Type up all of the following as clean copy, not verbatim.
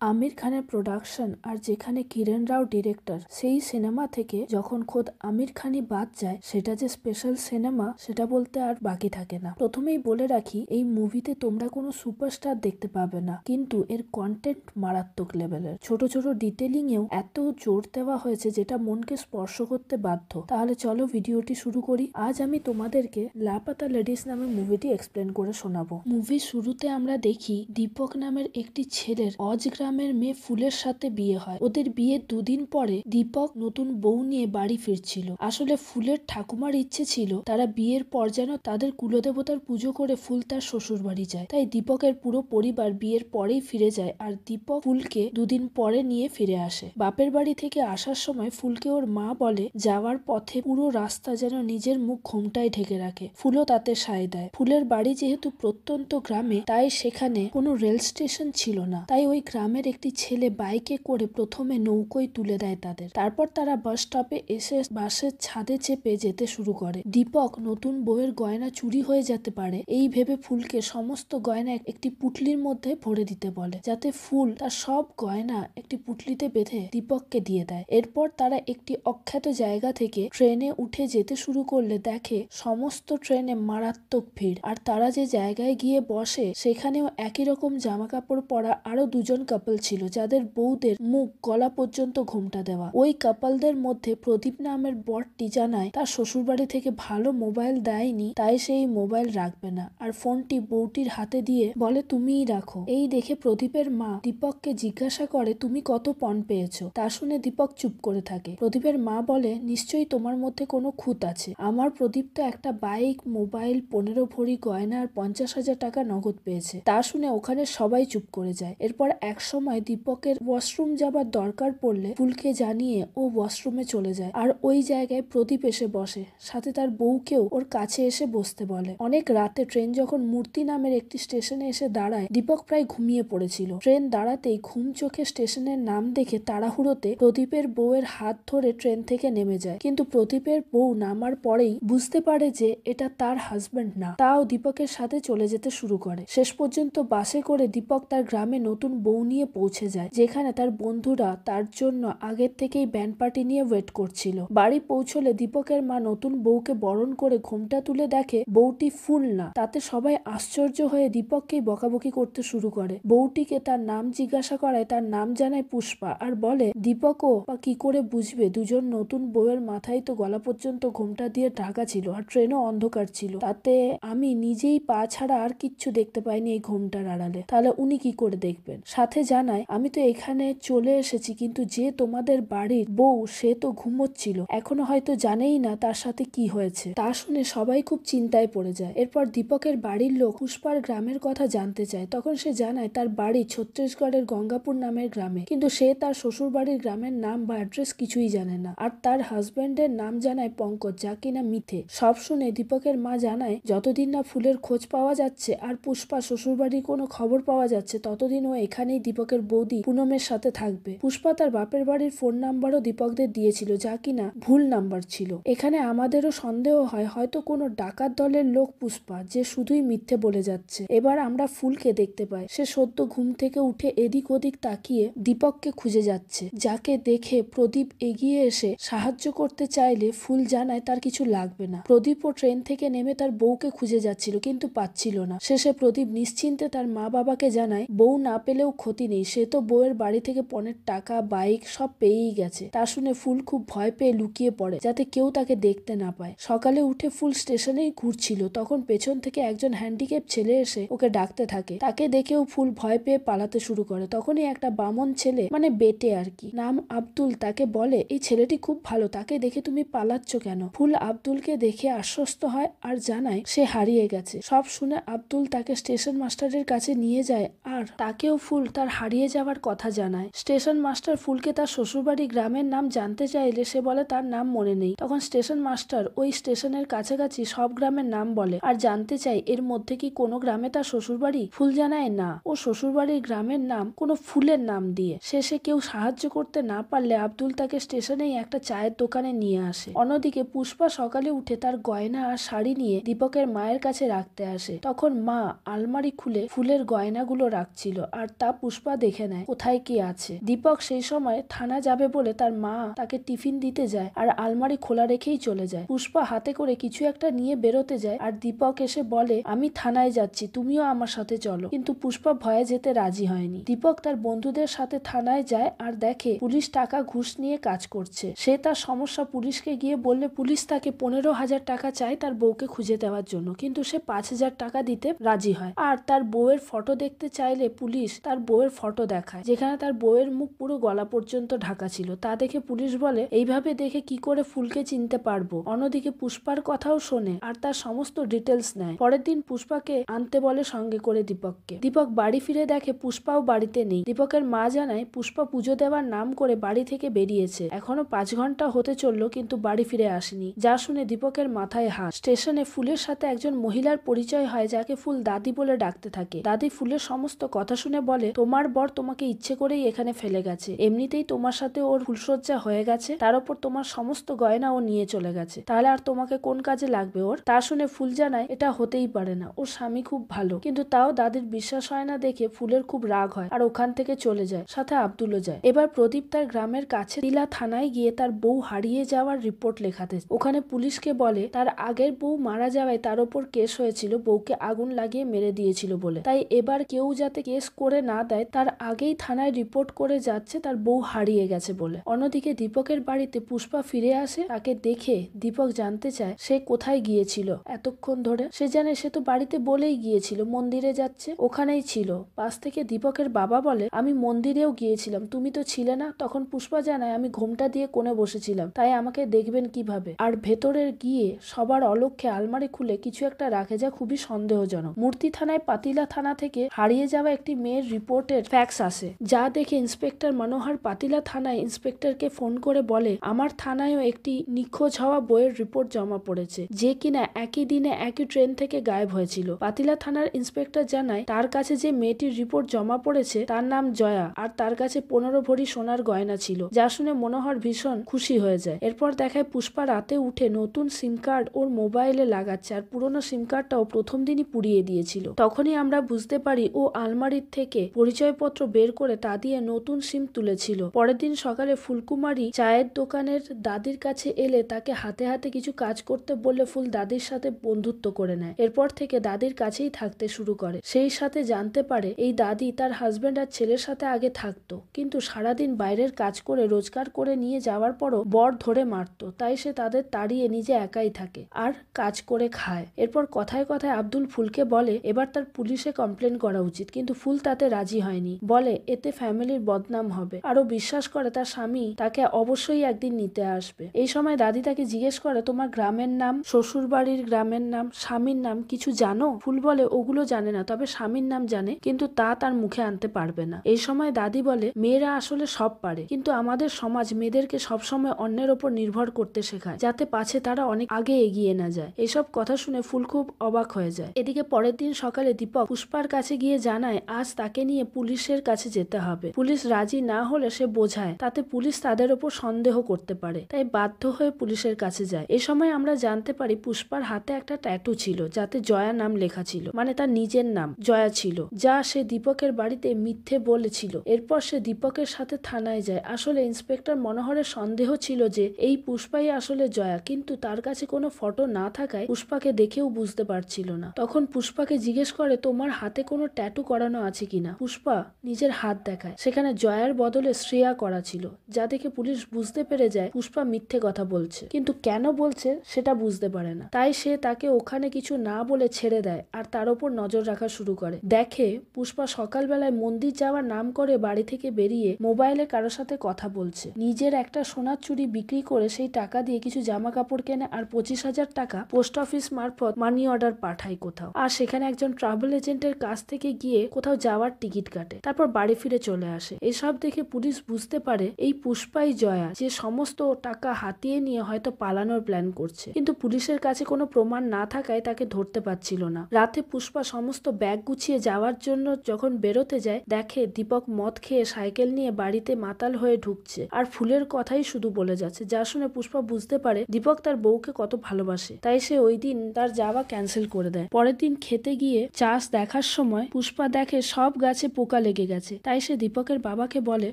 আমির খানের প্রোডাকশন আর যেখানে কিরণ রাও ডিরেক্টর, সেই সিনেমা থেকে যখন খোদ আমির খানই বাদ যায়, সেটা যে স্পেশাল সিনেমা সেটা বলতে আর বাকি থাকে না। প্রথমেই বলে রাখি, এই মুভিতে তোমরা কোনো সুপারস্টার দেখতে পাবে না, কিন্তু এর কন্টেন্ট মারাত্মক লেভেলের। ছোট ছোট ডিটেলিং এও এত জোর দেওয়া হয়েছে যেটা মনকে স্পর্শ করতে বাধ্য। তাহলে চলো ভিডিওটি শুরু করি। আজ আমি তোমাদেরকে লাপাতা লেডিস নামে মুভিটি এক্সপ্লেন করে শোনাবো। মুভির শুরুতে আমরা দেখি দীপক নামের একটি ছেলের অজগ্রামের মেয়ে ফুলের সাথে বিয়ে হয়। ওদের বিয়ে দুদিন পরে দীপক নতুন বউ নিয়ে বাড়ি ফিরছিল। আসলে ফুলের ঠাকুমার ইচ্ছে ছিল তারা বিয়ের পর যেন তাদের কুলদেবতার পুজো করে ফুল তার শ্বশুর বাড়ি যায়। তাই দীপকের পুরো পরিবার বিয়ের পরেই ফিরে যায়, আর দীপক ফুলকে দুদিন পরে নিয়ে ফিরে আসে। বাপের বাড়ি থেকে আসার সময় ফুলকে ওর মা বলে যাওয়ার পথে পুরো রাস্তা যেন নিজের মুখ ঘোমটায় ঢেকে রাখে। ফুলও তাতে সায় দেয়। ফুলের বাড়ি যেহেতু প্রত্যন্ত গ্রামে, তাই সেখানে কোনো রেল স্টেশন ছিল না। তাই ওই গ্রামের একটি ছেলে বাইকে করে প্রথমে নৌকোয় তুলে দেয় তাদের। তারপর তারা বাস স্টপে এসে বাসের ছাদে চেপে যেতে শুরু করে। দীপক নতুন বউয়ের গয়না চুরি হয়ে যেতে পারে এই ভেবে ফুলকে সমস্ত গয়না একটি পুটলির মধ্যে ভরে দিতে বলে, যাতে ফুল তার সব গয়না একটি পুটলিতে বেঁধে দীপককে দিয়ে দেয়। এরপর তারা একটি অখ্যাত জায়গা থেকে ট্রেনে উঠে যেতে শুরু করলে দেখে সমস্ত ট্রেনে মারাত্মক ভিড়। আর তারা যে জায়গায় গিয়ে বসে সেখানেও একই রকম জামা কাপড় পরা আরো দুজন কাপল ছিল, যাদের বউদের মুখ গলা পর্যন্ত ঘোমটা দেওয়া। ওই কাপলদের মধ্যে প্রদীপ নামের বরটি জানায় তার শ্বশুরবাড়ি থেকে ভালো মোবাইল দেয়নি, তাই সেই মোবাইল রাখবে না, আর ফোনটি বউটির হাতে দিয়ে বলে তুমিই রাখো। এই দেখে প্রদীপের মা দীপককে জিজ্ঞাসা করে তুমি কত পণ পেয়েছো। তা শুনে দীপক চুপ করে থাকে। প্রদীপের মা বলে নিশ্চয়ই তোমার মধ্যে কোনো খুঁত আছে। আমার প্রদীপ তো একটা বাইক, মোবাইল, 15 ভরি গয়না আর 50,000 টাকা নগদ পেয়েছে। তা শুনে ওখানে সবাই চুপ করে যায়। এরপর এক সময় দীপকের ওয়াশরুম যাবার দরকার পড়লে ফুলকে জানিয়ে ও ওয়াশরুমে চলে যায়, আর ওই জায়গায় প্রদীপ এসে বসে, সাথে তার বউকেও ওর কাছে এসে বসতে বলে। অনেক রাতে ট্রেন যখন মূর্তি নামের একটি স্টেশনে এসে দাঁড়ায়, দীপক প্রায় ঘুমিয়ে পড়েছিল। ট্রেন দাঁড়াতেই ঘুম চোখে স্টেশনের নাম দেখে তাড়াহুড়োতে প্রদীপের বউয়ের হাত ধরে ট্রেন থেকে নেমে যায়, কিন্তু প্রদীপের বউ নামার পরেই বুঝতে পারে যে এটা তার হাজবেন্ড না। তাও দীপকের সাথে চলে যেতে শুরু করে। শেষ পর্যন্ত বাসে করে দীপক তার গ্রামে নতুন বউ নিয়ে পৌঁছে যায়, যেখানে তার বন্ধুরা তার জন্য আগের থেকেই ব্যান্ড পার্টি নিয়ে ওয়েট করছিল। বাড়ি পৌঁছলে দীপকের মা নতুন বউকে বরণ করে ঘোমটা তুলে দেখে বউটি ফুল না। তাতে সবাই আশ্চর্য হয়ে দীপককেই বকাবকি করতে শুরু করে। বউটিকে তার নাম জিজ্ঞাসা করায় তার নাম জানায় পুষ্পা, আর বলে দীপকও বা কি করে বুঝবে দুজন নতুন বউয়ের মাথায় তো গলা পর্যন্ত ঘোমটা দিয়ে ঢাকা ছিল, আর ট্রেনও অন্ধকার ছিল। তাতে আমি নিজেই পা ছাড়া আর কিচ্ছু দেখতে পাইনি এই ঘোমটার আড়ালে, তাহলে উনি কি করে দেখবেন। সাথে জানায় আমি তো এখানে চলে এসেছি, কিন্তু যে তোমাদের বাড়ির বউ সে তো ঘুমোচ্ছিল, এখনো হয়তো জানেই না তার সাথে কি হয়েছে। তা শুনে সবাই খুব চিন্তায় পড়ে যায়। এরপর দীপকের বাড়ির লোক পুষ্পার গ্রামের কথা জানতে চায়। তখন সে জানায় তার বাড়ি ছত্তিশগড়ের গঙ্গাপুর নামের গ্রামে, কিন্তু সে তার শ্বশুর বাড়ির গ্রামের নাম বা অ্যাড্রেস কিছুই জানে না। আর তার হাজবেন্ডের নাম জানায় পঙ্কজ, যা কিনা মিথ্যে। সব শুনে দীপকের মা জানায় যতদিন না ফুলের খোঁজ পাওয়া যাচ্ছে আর পুষ্পা শ্বশুর বাড়ির কোনো খবর পাওয়া যাচ্ছে, ততদিন ও এখানেই দীপকের বৌদি পুনমের সাথে থাকবে। পুষ্পা তার বাপের বাড়ির ফোন নাম্বারও দীপকদের দিয়েছিল, যা কিনা ভুল নাম্বার ছিল। এখানে আমাদেরও সন্দেহ হয় হয়তো কোনো ডাকাত দলের লোক পুষ্পা, যে শুধুই মিথ্যে বলে যাচ্ছে। এবার আমরা ফুলকে দেখতে পাই, সে সদ্য ঘুম থেকে উঠে এদিক ওদিক তাকিয়ে দীপককে খুঁজে যাচ্ছে, যাকে দেখে প্রদীপ এগিয়ে এসে সাহায্য করতে চাইলে ফুল জানায় তার কিছু লাগবে না। প্রদীপও ট্রেন থেকে নেমে তার বউকে খুঁজে যাচ্ছিল, কিন্তু পাচ্ছিল না। শেষে প্রদীপ নিশ্চিন্তে তার মা বাবাকে জানায় বউ না পেলেও ক্ষতি নেই, সে তো বউয়ের বাড়ি থেকে পণের টাকা, বাইক সব পেয়েই গেছে। তা শুনে ফুল খুব ভয় পেয়ে লুকিয়ে পড়ে, যাতে কেউ তাকে দেখতে না পায়। সকালে উঠে ফুল স্টেশনেই ঘুরছিল, তখন পেছন থেকে একজন হ্যান্ডিক্যাপ ছেলে এসে ওকে ডাকতে থাকে। তাকে দেখেও ফুল ভয় পেয়ে পালাতে শুরু করে। তখনই একটা বামন ছেলে, মানে বেটে আর কি, নাম আব্দুল, তাকে বলে এই ছেলেটি খুব ভালো, তাকে দেখে তুমি পালাচ্ছ কেন। ফুল আব্দুলকে দেখে আশ্বস্ত হয় আর জানায় সে হারিয়ে গেছে। সব শুনে আব্দুল তাকে স্টেশন মাস্টারের কাছে নিয়ে যায়, আর তাকেও ফুল তার হারিয়ে যাওয়ার কথা জানায়। স্টেশন মাস্টার ফুলকে তার শ্বশুরবাড়ি গ্রামের নাম জানতে চাইলে সে বলে তার নাম মনে নেই। তখন স্টেশন মাস্টার ওই স্টেশনের কাছাকাছি সব গ্রামের নাম বলে আর জানতে চাই এর মধ্যে কি কোনো গ্রামে তার শ্বশুরবাড়ি। ফুল জানায় না, ও শ্বশুরবাড়ির গ্রামের নাম কোনো ফুলের নাম দিয়ে। শেষে কেউ সাহায্য করতে না পারলে আব্দুল তাকে স্টেশনেই একটা চায়ের দোকানে নিয়ে আসে। অন্যদিকে পুষ্পা সকালে উঠে তার গয়না আর শাড়ি নিয়ে দীপকের মায়ের কাছে রাখতে আসে। তখন মা আলমারি খুলে ফুলের গয়নাগুলো রাখছিল, আর তা পুষ্পা পুষ্পা দেখে নেয় কোথায় কি আছে। দীপক সেই সময় থানা যাবে বলে তার মা তাকে টিফিন দিতে যায় আর আলমারি খোলা রেখেই চলে যায়। পুষ্পা হাতে করে কিছু একটা নিয়ে বেরোতে যায় আর দীপক এসে বলে আমি থানায় যাচ্ছি, তুমিও আমার সাথে চলো। কিন্তু পুষ্পা ভয়ে যেতে রাজি হয়নি। দীপক তার বন্ধুদের সাথে থানায় যায় আর দেখে পুলিশ টাকা ঘুষ নিয়ে কাজ করছে। সে তার সমস্যা পুলিশকে গিয়ে বললে পুলিশ তাকে 15,000 টাকা চায় তার বউকে খুঁজে দেওয়ার জন্য, কিন্তু সে 5,000 টাকা দিতে রাজি হয়। আর তার বউয়ের ফটো দেখতে চাইলে পুলিশ তার বউয়ের ফটো দেখায় যেখানে তার বউয়ের মুখ পুরো গলা পর্যন্ত ঢাকা ছিল। তা দেখে পুলিশ বলে এইভাবে দেখে কি করে ফুলকে চিনতে পারবো। অন্যদিকে পুষ্পার কথাও শোনে আর তার সমস্ত ডিটেলস নেয়। পরের দিন পুষ্পাকে আনতে বলে সঙ্গে করে দীপককে। দীপক বাড়ি ফিরে দেখে পুষ্পাও বাড়িতে নেই। দীপকের মা জানায় পুষ্পা পুজো দেওয়ার নাম করে বাড়ি থেকে বেরিয়েছে, এখনো 5 ঘন্টা হতে চললো কিন্তু বাড়ি ফিরে আসেনি। যা শুনে দীপকের মাথায় হাত। স্টেশনে ফুলের সাথে একজন মহিলার পরিচয় হয় যাকে ফুল দাদি বলে ডাকতে থাকে। দাদি ফুলের সমস্ত কথা শুনে বলে তোমার বর তোমাকে ইচ্ছে করেই এখানে ফেলে গেছে, এমনিতেই তোমার সাথে ওর ফুলসজ্জা হয়ে গেছে, তার উপর তোমার সমস্ত গয়না ও নিয়ে চলে গেছে, তাহলে আর তোমাকে কোন কাজে লাগবে ওর। তা শুনে ফুল জানায় এটা হতেই পারে না, ওর স্বামী খুব ভালো। কিন্তু তাও দাদির বিশ্বাস হয় না দেখে ফুলের খুব রাগ হয় আর ওখান থেকে চলে যায়, সাথে আব্দুলও যায়। এবার প্রদীপ তার গ্রামের কাছে তিলা থানায় গিয়ে তার বউ হারিয়ে যাওয়ার রিপোর্ট লেখাতে। ওখানে পুলিশকে বলে তার আগের বউ মারা যাওয়ায় তার উপর কেস হয়েছিল, বউকে আগুন লাগিয়ে মেরে দিয়েছিল বলে, তাই এবার কেউ যাতে কেস করে না দেয় তার আগেই থানায় রিপোর্ট করে যাচ্ছে তার বউ হারিয়ে গেছে বলে। অন্যদিকে দীপকের বাড়িতে পুষ্পা ফিরে আসে, তাকে দেখে দীপক জানতে চায় সে কোথায় গিয়েছিল এতক্ষণ ধরে। সে জানে সে তো বাড়িতে বলেই গিয়েছিল মন্দিরে যাচ্ছে, ওখানেই ছিল। পাশ থেকে দীপকের বাবা বলে আমি মন্দিরেও গিয়েছিলাম, তুমি তো ছিলে না। তখন পুষ্পা জানায় আমি ঘোমটা দিয়ে কোণে বসেছিলাম, তাই আমাকে দেখবেন কিভাবে। আর ভেতরে গিয়ে সবার অলক্ষ্যে আলমারি খুলে কিছু একটা রাখে যা খুবই সন্দেহজনক। মূর্তি থানায় পাতিলা থানা থেকে হারিয়ে যাওয়া একটি মেয়ের রিপোর্টের ফ্যাক্স আসে, যা দেখে ইন্সপেক্টর মনোহর পাতিলা থানায় ইন্সপেক্টরকে ফোন করে বলে আমার থানায়ও একটি নিখোঁজ হওয়া বইয়ের রিপোর্ট জমা পড়েছে, যে কিনা একই দিনে একই ট্রেন থেকে গায়েব হয়েছিল। পাতিলা থানার ইন্সপেক্টর জানায় তার কাছে যে মেয়েটির রিপোর্ট জমা পড়েছে তার নাম জয়া আর তার কাছে 15 ভরি সোনার গয়না ছিল, যা শুনে মনোহর ভীষণ খুশি হয়ে যায়। এরপর দেখায় পুষ্পা রাতে উঠে নতুন সিম কার্ড ওর মোবাইলে লাগাচ্ছে আর পুরোনো সিম কার্ডটাও প্রথম দিনই পুড়িয়ে দিয়েছিল। তখনই আমরা বুঝতে পারি ও আলমারির থেকে পরিচয়পত্র বের করে তা দিয়ে নতুন সিম তুলেছিল। পরের দিন সকালে ফুলকুমারী চায়ের দোকানের দাদির কাছে এলে তাকে হাতে হাতে কিছু কাজ করতে বললে ফুল দাদির সাথে বন্ধুত্ব করে নেয়। এরপর থেকে দাদির কাছেই থাকতে শুরু করে। সেই সাথে জানতে পারে এই দাদি তার হাজবেন্ড আর ছেলের সাথে আগে থাকতো, কিন্তু সারাদিন বাইরের কাজ করে রোজগার করে নিয়ে যাওয়ার পরও বর ধরে মারতো, তাই সে তাদের তাড়িয়ে নিজে একাই থাকে আর কাজ করে খায়। এরপর কথায় কথায় আব্দুল ফুলকে বলে এবার তার পুলিশে কমপ্লেন করা উচিত, কিন্তু ফুল তাতে রাজি হয়নি, বলে এতে ফ্যামিলির বদনাম হবে। আরো বিশ্বাস করে তার স্বামী তাকে অবশ্যই একদিন নিতে আসবে। এই সময় দাদি তাকে জিজ্ঞেস করে তোমার গ্রামের নাম, শ্বশুর বাড়ির গ্রামের নাম, স্বামীর নাম কিছু জানো? ফুল বলে ওগুলো জানে না, তবে স্বামীর নাম জানে, কিন্তু তা তার মুখে আনতে পারবে না। এই সময় দাদি বলে মেয়েরা আসলে সব পারে, কিন্তু আমাদের সমাজ মেয়েদেরকে সবসময় অন্যের ওপর নির্ভর করতে শেখায় যাতে পাছে তারা অনেক আগে এগিয়ে না যায়। এইসব কথা শুনে ফুল খুব অবাক হয়ে যায়। এদিকে পরের দিন সকালে দীপক পুষ্পার কাছে গিয়ে জানায় আজ তাকে নিয়ে পুলিশের কাছে যেতে হবে। পুলিশ রাজি না হলে সে বোঝায় তাতে পুলিশ তাদের ওপর সন্দেহ করতে পারে, তাই বাধ্য হয়ে পুলিশের কাছে যায়। এ সময় আমরা জানতে পারি পুষ্পার হাতে একটা ট্যাটু ছিল যাতে জয়া নাম লেখা ছিল, মানে তার নিজের নাম জয়া ছিল, যা সে দীপকের বাড়িতে মিথ্যে বলেছিল। এরপর সে দীপকের সাথে থানায় যায়। আসলে ইন্সপেক্টর মনোহরের সন্দেহ ছিল যে এই পুষ্পাই আসলে জয়া, কিন্তু তার কাছে কোনো ফটো না থাকায় পুষ্পাকে দেখেও বুঝতে পারছিল না। তখন পুষ্পাকে জিজ্ঞেস করে তোমার হাতে কোনো ট্যাটু করানো আছে কিনা। পুষ্পা নিজের হাত দেখায়, সেখানে জয়ার বদলে শ্রেয়া করা ছিল, যা দেখে পুলিশ বুঝতে পেরে যায় পুষ্পা মিথ্যে কথা বলছে, কিন্তু কেন বলছে সেটা বুঝতে পারে না। তাই সে তাকে ওখানে কিছু না বলে ছেড়ে দেয় আর তার উপর নজর রাখা শুরু করে। দেখে পুষ্পা সকালবেলায় মন্দির যাওয়ার নাম করে বাড়ি থেকে বেরিয়ে মোবাইলে কারোর সাথে কথা বলছে। নিজের একটা সোনার চুড়ি বিক্রি করে সেই টাকা দিয়ে কিছু জামা কাপড় কেনে আর 25,000 টাকা পোস্ট অফিস মারফত মানি অর্ডার পাঠায় কোথাও, আর সেখানে একজন ট্রাভেল এজেন্টের কাছ থেকে গিয়ে কোথাও যাওয়ার টিকিট কাটে, তারপর বাড়ি ফিরে চলে আসে। এসব দেখে পুলিশ বুঝতে পারে এই পুষ্পাই জয়া, যে সমস্ত টাকা হাতিয়ে নিয়ে হয়তো পালানোর প্ল্যান করছে, কিন্তু পুলিশের কাছে কোনো প্রমাণ না থাকায় তাকে ধরতে পারছিল না। রাতে পুষ্পা সমস্ত ব্যাগ গুছিয়ে যাওয়ার জন্য যখন বেরোতে যায় দেখে দীপক মদ খেয়ে সাইকেল নিয়ে বাড়িতে মাতাল হয়ে ঢুকছে আর ফুলের কথাই শুধু বলে যাচ্ছে, যা শুনে পুষ্পা বুঝতে পারে দীপক তার বউকে কত ভালোবাসে, তাই সে ওই দিন তার যাওয়া ক্যান্সেল করে দেয়। পরের দিন খেতে গিয়ে চাষ দেখার সময় পুষ্পা দেখে সব গাছে পোকা পোকা লেগে গেছে। তাই সে দীপকের বাবাকে বলে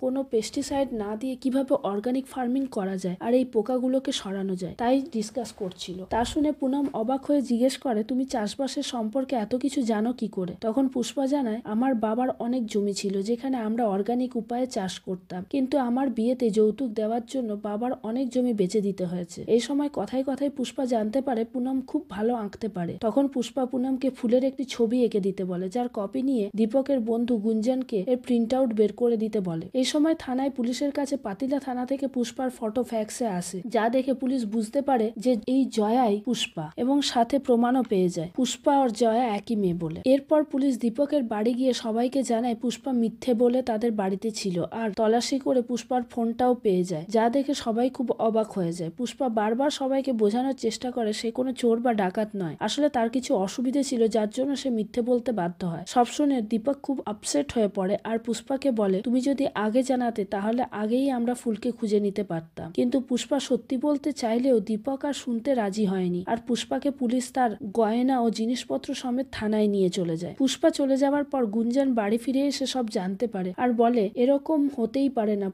কোনো পেস্টিসাইড না দিয়ে কিভাবে অর্গানিক ফার্মিং করা যায় আর এই পোকাগুলোকে সরানো যায়, তাই ডিসকাস করছিল। তা শুনে পুনম অবাক হয়ে জিজ্ঞেস করে, তুমি চাষবাসের সম্পর্কে এত কিছু জানো কি করে? তখন পুষ্পা জানায়, আমার বাবার অনেক জমি ছিল যেখানে আমরা অর্গানিক উপায়ে চাষ করতাম, কিন্তু আমার বিয়েতে যৌতুক দেওয়ার জন্য বাবার অনেক জমি বেচে দিতে হয়েছে। এই সময় কথায় কথায় পুষ্পা জানতে পারে পুনম খুব ভালো আঁকতে পারে। তখন পুষ্পা পুনমকে ফুলের একটি ছবি এঁকে দিতে বলে, যার কপি নিয়ে দীপকের বন্ধু গুঞ্জনকে এর প্রিন্ট আউট বের করে দিতে বলে। এই সময় থানায় পুলিশের কাছে পাতিলা থানা থেকে পুষ্পার ফটো ফ্যাক্সে আসে, যা দেখে পুলিশ বুঝতে পারে যে এই জয়াই পুষ্পা এবং সাথে প্রমাণও পেয়ে যায় পুষ্পা আর জয়া একই মেয়ে বলে। এরপর পুলিশ দীপকের বাড়ি গিয়ে সবাইকে জানায় পুষ্পা মিথ্যে বলে তাদের বাড়িতে ছিল আর তল্লাশি করে পুষ্পার ফোনটাও পেয়ে যায়, যা দেখে সবাই খুব অবাক হয়ে যায়। পুষ্পা বারবার সবাইকে বোঝানোর চেষ্টা করে সে কোনো চোর বা ডাকাত নয়, আসলে তার কিছু অসুবিধে ছিল যার জন্য সে মিথ্যে বলতে বাধ্য হয়। সব শুনে দীপক খুব আপসেট হয়ে পড়ে আর পুষ্পাকে বলে, তুমি যদি আগে জানাতে তাহলে আগেই আমরা ফুলকে খুঁজে নিতে পারতাম। কিন্তু পুষ্পা সত্যি বলতে চাইলেও দীপক আর শুনতে রাজি হয়নি আর পুষ্পাকে পুলিশ তার গয়না ও জিনিসপত্র সমেত থানায় নিয়ে চলে যায়। পুষ্পা চলে যাওয়ার পর গুঞ্জন বাড়ি ফিরে এসে সব জানতে পারে আর বলে, এরকম হতেই পারে না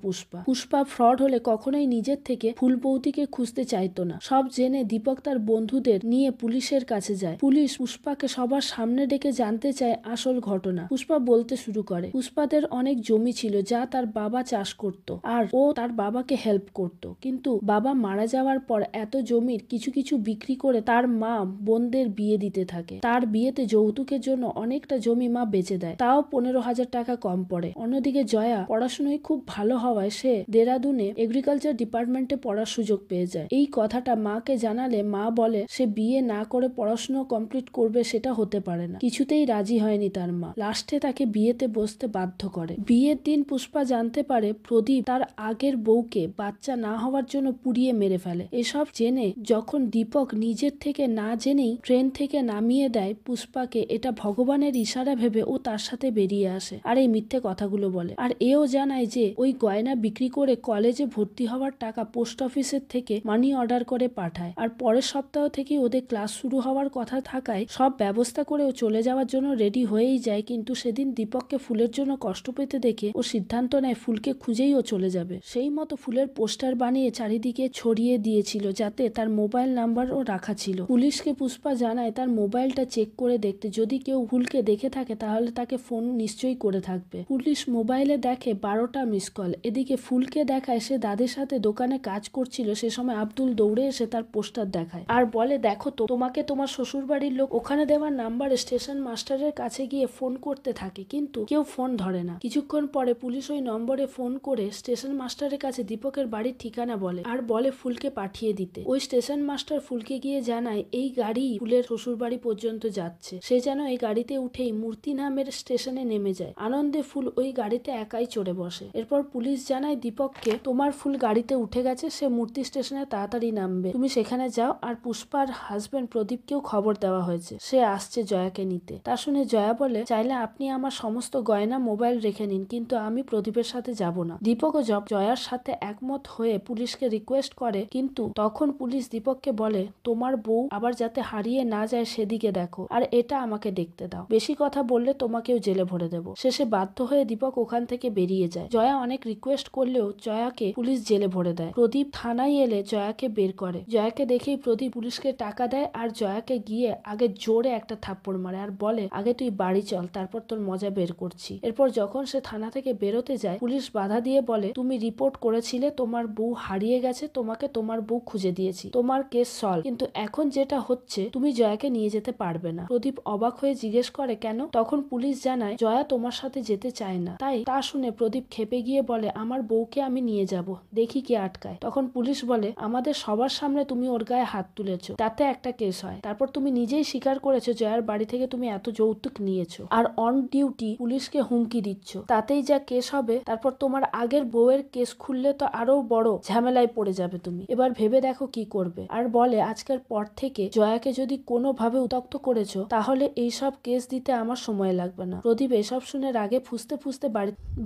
পুষ্পা ফ্রড হলে কখনোই নিজের থেকে ফুল বৌদিকে খুঁজতে চাইতো না। সব জেনে দীপক তার বন্ধুদের নিয়ে পুলিশের কাছে যায়। পুলিশ পুষ্পাকে সবার সামনে ডেকে জানতে চায় আসল ঘটনা। পুষ্পা বলতে শুরু করে পুষ্পাদের অনেক জমি ছিল যা তার বাবা চাষ করত আর ও তার বাবাকে হেল্প করত, কিন্তু বাবা মারা যাওয়ার পর এত জমির কিছু কিছু বিক্রি করে তার মা বোনদের বিয়ে দিতে থাকে। তার বিয়েতে যৌতুকের জন্য অনেকটা জমি মা বেচে দেয়, তাও 15,000 টাকা কম পড়ে। অন্যদিকে জয়া পড়াশোনায় খুব ভালো হওয়ায় সে দেরাদুনে এগ্রিকালচার ডিপার্টমেন্টে পড়ার সুযোগ পেয়ে যায়। এই কথাটা মাকে জানালে মা বলে সে বিয়ে না করে পড়াশোনা কমপ্লিট করবে সেটা হতে পারে না। কিছুতেই রাজি হয়নি তার মা, লাস্টে তাকে বিয়েতে বসতে বাধ্য করে। বিয়ের দিন পুষ্পা জানতে পারে প্রদীপ তার আগের বউকে বাচ্চা না হওয়ার জন্য পুড়িয়ে মেরে ফেলে। এসব জেনে যখন দীপক নিজের থেকে না জেনেই ট্রেন থেকে নামিয়ে দেয় পুষ্পাকে, এটা ভগবানের ইশারা ভেবে ও তার সাথে বেরিয়ে আসে আর এই মিথ্যে কথাগুলো বলে। আর এও জানায় যে ওই গয়না বিক্রি করে কলেজে ভর্তি হওয়ার টাকা পোস্ট অফিসের থেকে মানি অর্ডার করে পাঠায় আর পরের সপ্তাহ থেকে ওদের ক্লাস শুরু হওয়ার কথা থাকায় সব ব্যবস্থা করে ও চলে যাওয়ার জন্য রেডি হয়েই যায়। কিন্তু সেদিন দীপককে ফুলের জন্য কষ্ট পেতে দেখে ও সিদ্ধান্ত নেয় ফুলকে খুঁজেই ও চলে যাবে। সেই মতো ফুলের পোস্টার বানিয়ে চারিদিকে ছড়িয়ে দিয়েছিল যাতে তার মোবাইল নাম্বারও রাখা ছিল। পুলিশকে পুষ্পা জানায় তার মোবাইলটা চেক করে দেখতে, যদি কেউ ফুলকে দেখে থাকে তাহলে তাকে ফোন নিশ্চয়ই করে থাকবে। পুলিশ মোবাইলে দেখে 12টা মিস কল। এদিকে ফুলকে দেখায় সে দাদির সাথে দোকানে কাজ করছিল, সে সময় আব্দুল দৌড়ে এসে তার পোস্টার দেখায় আর বলে, দেখো তো, তোমাকে তোমার শ্বশুর বাড়ির লোক ওখানে দেওয়ার নাম্বারে স্টেশন মাস্টারের কাছে গিয়ে ফোন করতে থাকে, কিন্তু কেউ ফোন ধরে না। কিছুক্ষণ পরে পুলিশ ওই নম্বরে ফোন করে স্টেশন মাস্টারের কাছে দীপকের বাড়ির ঠিকানা বলে আর বলে ফুলকে পাঠিয়ে দিতে। ওই স্টেশন মাস্টার ফুলকে গিয়ে জানায় এই গাড়ি ফুলের শ্বশুর বাড়ি পর্যন্ত যাচ্ছে। সে যেন এই গাড়িতে উঠেই মূর্তি নামের স্টেশনে নেমে যায়। আনন্দে ফুল ওই গাড়িতে একাই চড়ে বসে। এরপর পুলিশ জানায় দীপককে, তোমার ফুল গাড়িতে উঠে গেছে, সে মূর্তি স্টেশনে তাড়াতাড়ি নামবে, তুমি সেখানে যাও। আর পুষ্পার হাজবেন্ড প্রদীপকেও খবর দেওয়া হয়েছে, সে আসছে জয়াকে নিতে। তা শুনে জয়া বলে, চাইলে আপনি আমার সমস্ত গয়না মোবাইল রেখে নিন, কিন্তু আমি প্রদীপের সাথে যাব না। দীপকও জয়ার সাথে একমত হয়ে পুলিশকে রিকোয়েস্ট করে, কিন্তু তখন পুলিশ দীপককে বলে, তোমার বউ আবার যাতে হারিয়ে না যায় সেদিকে দেখো, আর এটা আমাকে দেখতে দাও, বেশি কথা বললে তোমাকেও জেলে ভরে দেবো। শেষে বাধ্য হয়ে দীপক ওখান থেকে বেরিয়ে যায়। জয়া অনেক রিকোয়েস্ট করলেও জয়াকে পুলিশ জেলে ভরে দেয়। প্রদীপ থানায় এলে জয়াকে বের করে। জয়াকে দেখেই প্রদীপ পুলিশকে টাকা দেয় আর জয়াকে গিয়ে আগে জোরে একটা থাপ্পড় মারে আর বলে, আগে তুই বাড়ি চল, তারপর তোর মজা বের করছি। এরপর যখন সে থানা থেকে বেরোতে যায় পুলিশ বাধা দিয়ে বলে, তুমি রিপোর্ট করেছিলে তোমার বউ হারিয়ে গেছে, তোমাকে তোমার বউ খুঁজে দিয়েছি, তোমার কেস সলভ, কিন্তু এখন যেটা হচ্ছে তুমি জয়াকে নিয়ে যেতে পারবে না। প্রদীপ অবাক হয়ে জিজ্ঞেস করে, কেন? তখন পুলিশ জানায় জয়া তোমার সাথে যেতে চায় না। তাই তা শুনে প্রদীপ খেপে গিয়ে বলে, আমার বউকে আমি নিয়ে যাব, দেখি কে আটকায়। তখন পুলিশ বলে, আমাদের সবার সামনে তুমি ওর গায়ে হাত তুলেছো, তাতে একটা কেস হয়, তারপর তুমি নিজেই স্বীকার করেছো জয়ার বাড়ি থেকে তুমি এত যৌতুক নিয়েছো আর অন ডিউটি পুলিশকে হুমকি দিচ্ছ, তাতেই যা কেস হবে। তারপর তোমার আগের বউয়ের কেস খুললে তো আরো বড় ঝামেলায় পড়ে যাবে তুমি, এবার ভেবে দেখো কি করবে। আর বলে, আজকের পর থেকে জয়াকে যদি কোনোভাবে উত্ত্যক্ত করেছো তাহলে এইসব কেস দিতে আমার সময় লাগবে না। প্রদীপ এসব শুনে রাগে ফুসতে ফুসতে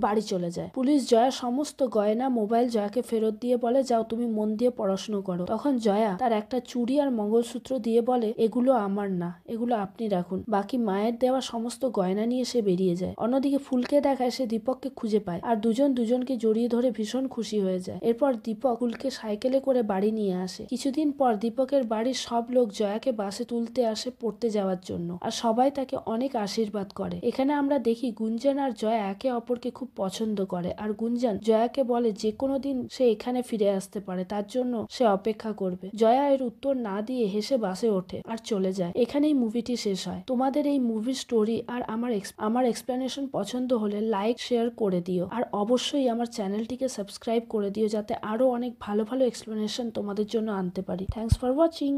বাড়ি চলে যায়। পুলিশ জয়ার সমস্ত গয়না মোবাইল জয়াকে ফেরত দিয়ে বলে, যাও তুমি মন দিয়ে পড়াশুনো করো। তখন জয়া তার একটা চুড়ি আর মঙ্গলসূত্র দিয়ে বলে, এগুলো আমার না, এগুলো আপনি রাখুন। বাকি মায়ের দেওয়া সমস্ত গয়না নিয়ে সে বেরিয়ে যায়। অন্যদিকে ফুলকে দেখায় সে দীপককে খুঁজে পায় আর দুজন দুজনকে জড়িয়ে ধরে ভীষণ খুশি হয়ে যায়। এরপর দীপক ফুলকে সাইকেলে করে বাড়ি নিয়ে আসে। কিছুদিন পর দীপকের বাড়ির সব লোক জয়াকে বাসে তুলতে আসে পড়তে যাওয়ার জন্য, আর সবাই তাকে অনেক আশীর্বাদ করে। এখানে আমরা দেখি গুঞ্জন আর জয়া একে অপরকে খুব পছন্দ করে, আর গুঞ্জন জয়াকে বলে যে কোনো দিন সে এখানে ফিরে আসতে পারে, তার জন্য সে অপেক্ষা করবে। জয়া এর উত্তর না দিয়ে হেসে বাসে ওঠে আর চলে যায়। এখানেই মুভিটি শেষ হয়। তোমাদের এই মুভির স্টোরি আর আমার এক্সপ্লেনেশন পছন্দ হলে লাইক শেয়ার করে দিও, আর অবশ্যই আমার চ্যানেলটিকে সাবস্ক্রাইব করে দিও যাতে আরো অনেক ভালো ভালো এক্সপ্লেনেশন তোমাদের জন্য আনতে পারি। Thanks for watching.